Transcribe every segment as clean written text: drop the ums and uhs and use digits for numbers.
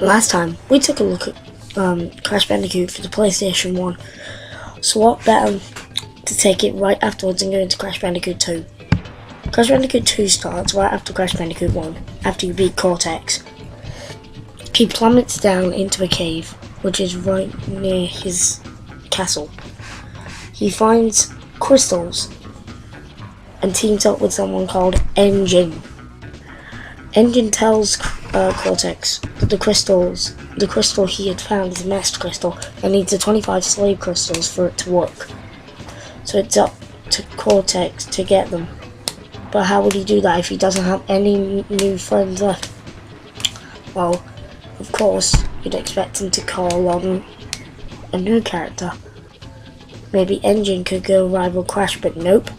Last time, we took a look at Crash Bandicoot for the PlayStation 1, so what better to take it right afterwards and go into Crash Bandicoot 2. Crash Bandicoot 2 starts right after Crash Bandicoot 1, after you beat Cortex. He plummets down into a cave, which is right near his castle. He finds crystals and teams up with someone called Engine. Engine tells Cortex that the crystal he had found is a master crystal and needs the 25 slave crystals for it to work. So it's up to Cortex to get them. But how would he do that if he doesn't have any new friends left? Well, of course, you'd expect him to call on a new character. Maybe Engine could go rival Crash, but nope.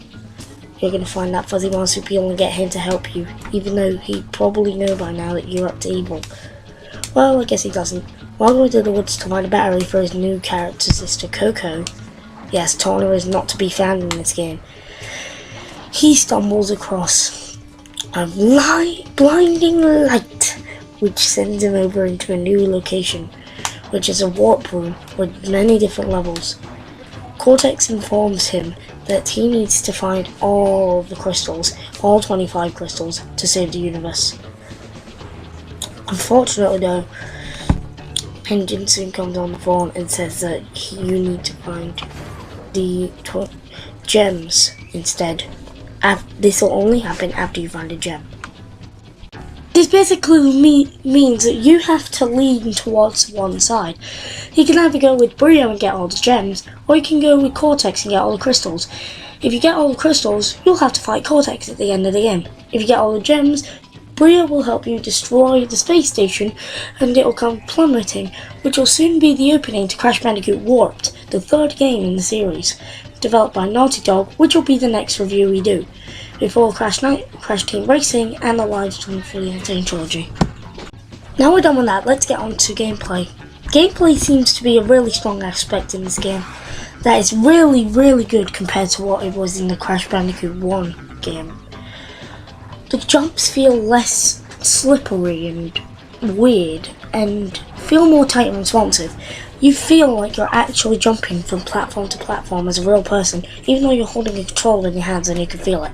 You're going to find that fuzzy marsupial and get him to help you, even though he'd probably know by now that you're up to evil. Well, I guess he doesn't. While going to the woods to find a battery for his new character sister Coco, yes, Tawna is not to be found in this game, he stumbles across a blinding light, which sends him over into a new location, which is a warp room with many different levels. Cortex informs him that he needs to find all the crystals, all 25 crystals, to save the universe. Unfortunately though, Engine soon comes on the phone and says that you need to find the gems instead. This will only happen after you find a gem. This basically means that you have to lean towards one side. You can either go with Brio and get all the gems, or you can go with Cortex and get all the crystals. If you get all the crystals, you'll have to fight Cortex at the end of the game. If you get all the gems, Brio will help you destroy the space station and it will come plummeting, which will soon be the opening to Crash Bandicoot Warped, the third game in the series, developed by Naughty Dog, which will be the next review we do, before Crash Night, Crash Team Racing, and the live stream for the Sane Trilogy. Now we're done with that, let's get on to gameplay. Gameplay seems to be a really strong aspect in this game that is really good compared to what it was in the Crash Bandicoot 1 game. The jumps feel less slippery and weird and feel more tight and responsive. You feel like you're actually jumping from platform to platform as a real person, even though you're holding a controller in your hands and you can feel it.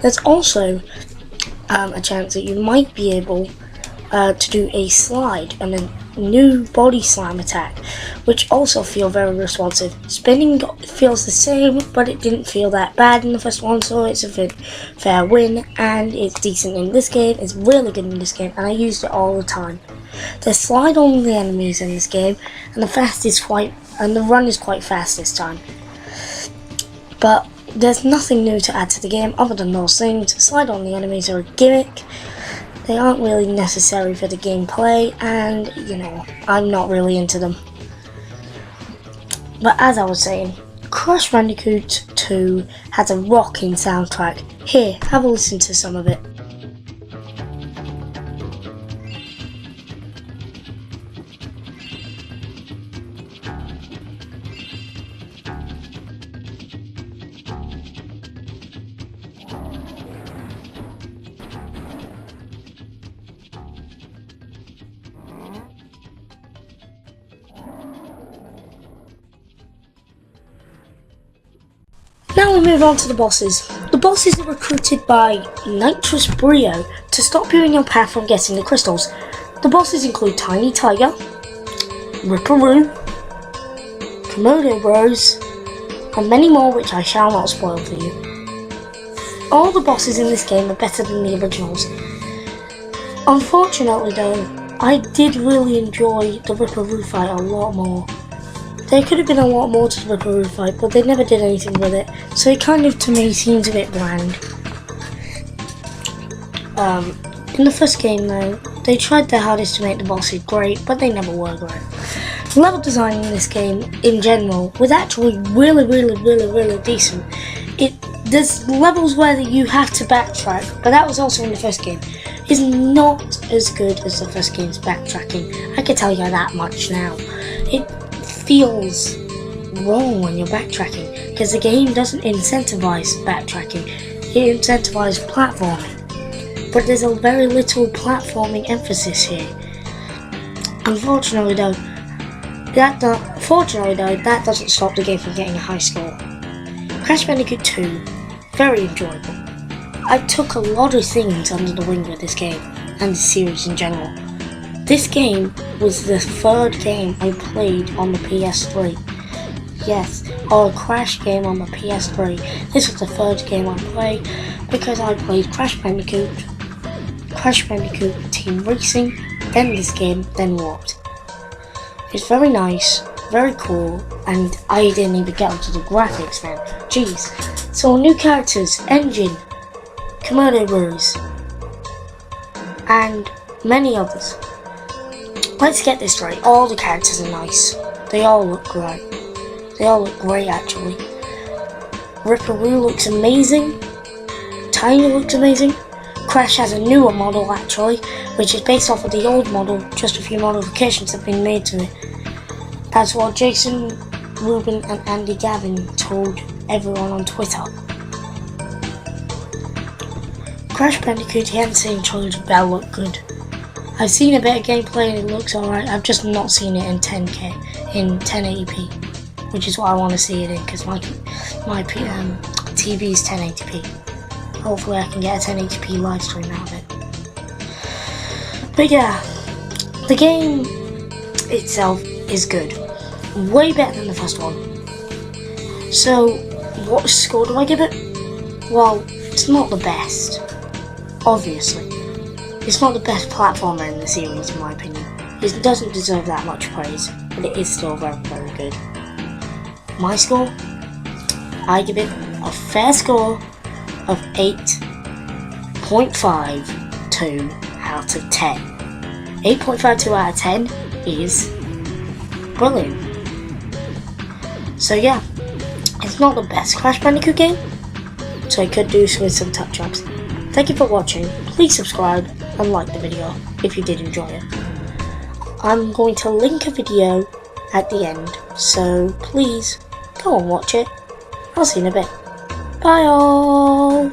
There's also a chance that you might be able to do a slide and a new body slam attack, which also feel very responsive. Spinning feels the same, but it didn't feel that bad in the first one, so it's a fair win, and it's decent in this game. It's really good in this game, and I used it all the time. There's slide on the enemies in this game, and the run is quite fast this time. But there's nothing new to add to the game other than those things. Slide on the enemies are a gimmick. They aren't really necessary for the gameplay, and you know, I'm not really into them. But as I was saying, Crash Bandicoot 2 has a rocking soundtrack. Here, have a listen to some of it. Now we move on to the bosses. The bosses are recruited by Nitrous Brio to stop you in your path from getting the crystals. The bosses include Tiny Tiger, Ripperoo, Komodo Bros, and many more which I shall not spoil for you. All the bosses in this game are better than the originals. Unfortunately though, I did really enjoy the Ripperoo fight a lot more. There could have been a lot more to the Ripperoo fight, but they never did anything with it, so it kind of, to me, seems a bit bland. In the first game though, they tried their hardest to make the bosses great, but they never were great. The level design in this game, in general, was actually really decent. There's levels where you have to backtrack, but that was also in the first game. It's not as good as the first game's backtracking, I can tell you that much now. It feels wrong when you're backtracking, because the game doesn't incentivize backtracking, it incentivizes platforming. But there's a very little platforming emphasis here. Unfortunately though, that doesn't stop the game from getting a high score. Crash Bandicoot 2, very enjoyable. I took a lot of things under the wing with this game, and the series in general. This game was the third game I played on the PS3. Yes, or a Crash game on the PS3. This was the third game I played because I played Crash Bandicoot Team Racing, then this game, then Warped. It's very nice, very cool, and I didn't even get onto the graphics, man. Jeez. So new characters, Engine, Komodo Bros, and many others. Let's get this right. All the characters are nice. They all look great. They all look great, actually. Ripperoo looks amazing. Tiny looks amazing. Crash has a newer model, actually, which is based off of the old model. Just a few modifications have been made to it. That's what Jason, Ruben, and Andy Gavin told everyone on Twitter. Crash Bandicoot and Sane Trilogy better look good. I've seen a bit of gameplay and it looks alright. I've just not seen it in 10K, in 1080p, which is what I want to see it in because my TV is 1080p. Hopefully I can get a 1080p live stream out of it. But yeah, the game itself is good. Way better than the first one. So, what score do I give it? Well, it's not the best. Obviously. It's not the best platformer in the series, in my opinion. It doesn't deserve that much praise, but it is still very, very good. My score? I give it a fair score of 8.52 out of 10. 8.52 out of 10 is brilliant. So yeah, it's not the best Crash Bandicoot game, so it could do with some touch-ups. Thank you for watching. Please subscribe and like the video if you did enjoy it. I'm going to link a video at the end, so please go and watch it. I'll see you in a bit. Bye all!